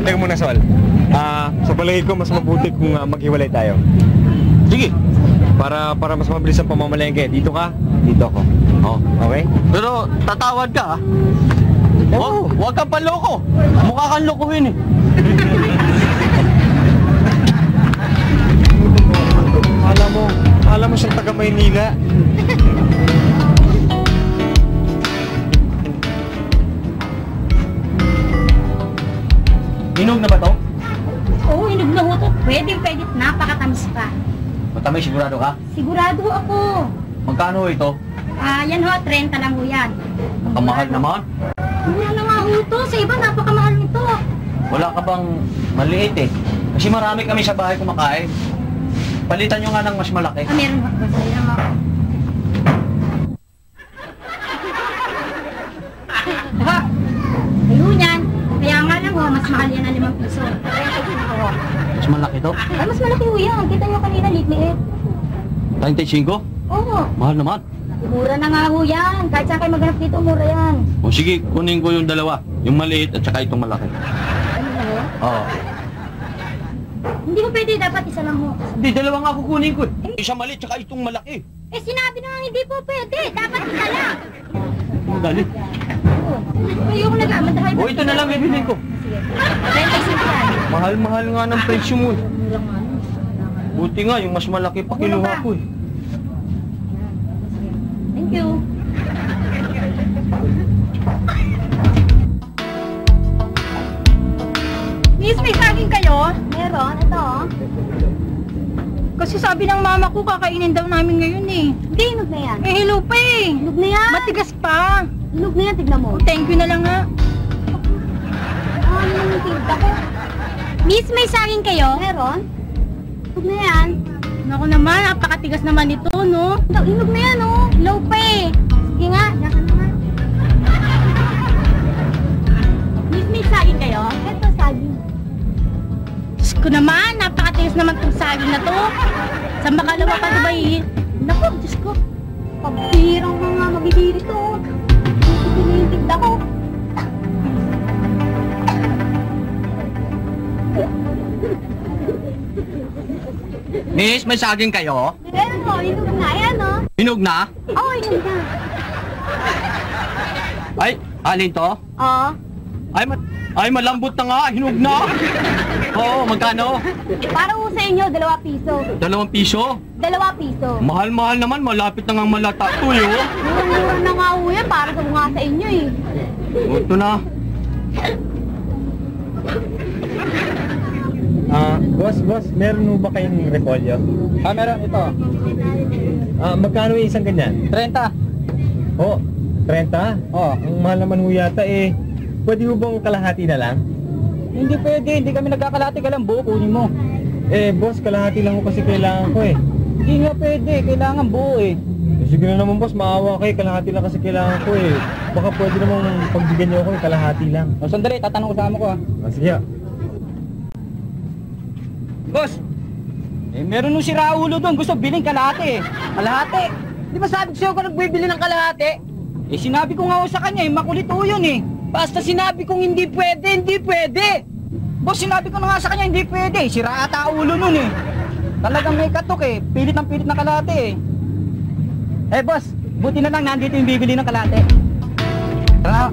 Teka muna, Sol. Sa palagay ko, mas mabuti kung maghiwalay tayo. Sige. Para mas mabilis ang pamamalengke. Dito ka, dito ako. Oh, okay? Pero tatawad ka, Oo. Huwag kang panloko. Mukha kang lokohin eh. Alam mo siyang taga Maynila. Hinog na ba to? Oo, hinog na ho to. Pwede, napakatamis pa. Matamay, sigurado ka? Sigurado ako. Magkano ito? Yan ho, 30 lang ho yan. Ang mahal naman. Mura na nga ho to. Sa iba, napakamahal nito. Wala ka bang maliit eh? Kasi marami kami sa bahay kumakain. Palitan nyo nga ng mas malaki. Meron ho. Basta lang ako. Ayun yan. Kaya nga lang ho, mas mahal yan na 5 piso. Mas malaki to? Ay, mas malaki ho yan. Kita nyo kanina, liit-liit. 35? Oo. Mahal naman. Mura na nga ho yan. Kahit saan kayo maghanap dito, mura yan. O sige, kunin ko yung dalawa. Yung maliit at saka itong malaki. Ano na ho? Oo. Hindi mo pwede, dapat isa lang ho. Hindi, dalawa nga kukunin ko. Isa maliit at saka itong malaki. Eh, sinabi na nga hindi po pwede. Dapat isa lang. Dali. Ayoko nag-amandahay. O ito na lang bibilin ko. Sige. 35 yan. Mahal-mahal nga ng presyo mo. Mura nga. Buti nga, yung mas malaki pa kinuha ko eh. Thank you. Miss, may saging kayo? Meron, ito. Kasi sabi ng mama ko, kakainin daw namin ngayon eh. Hindi, hinog na yan. Eh, hello pa eh. Hinog na yan. Matigas pa. Hinog na yan, tignan mo. Thank you na lang nga. Ano yung tinta ko? Miss, may saging kayo? Meron. Hinog na yan. Naku naman, napakatigas naman ito, no? Hinog na yan, oh. Hello pa eh. Sige nga, diyan ka na nga. Miss, may saging kayo? Ito, saging. Diyos ko naman, napakatigas naman itong saging na to. Sa makalawa pa diba eh? Naku, Diyos ko. Pabirang mga mabibili to. Ito yung tinta ko. Miss, may saging kayo? Meron mo, hinog na yan, oh. Hinog na? Oo, hinog na. Ay, alin to? Oo. Ay, malambot na nga, hinog na. Oo, magkano? Para ho sa inyo, 2 piso. 2 piso? 2 piso. Mahal-mahal naman, malapit na nga malata to eh. Mura na nga ho yan, para sa mga sa inyo eh. O, ito na. Boss, meron mo ba kayong repolyo? Meron ito. Magkano yung isang ganyan? 30. Oh, 30? Oh. Ang mahal naman ho yata eh. Pwede mo bang kalahati na lang? Hindi pwede, hindi kami nagkakalati ka lang, buo, kunin mo. Eh, boss, kalahati lang ko kasi kailangan ko eh. Hindi nga pwede, kailangan buo eh. Sige na naman boss, maawa kayo, kalahati lang kasi kailangan ko eh. Baka pwede namang pagbigyan niyo ako eh, kalahati lang. O sandali, tatanong ko sa amo ko ah. Sige. Boss! Meron nung si Raulo doon, gusto biling kalahati eh. Kalahati? Di ba sabi ko sa'yo kung nagbibili ng kalahati? Sinabi ko nga sa kanya makulit ho yun eh. Basta sinabi kong hindi pwede, hindi pwede. Boss, sinabi ko na nga sa kanya hindi pwede. Sira ata ulo nun eh. Talagang may katok eh. Pilit ng kalahati eh. Boss, buti na lang nandito yung bibili ng kalahati. Tara.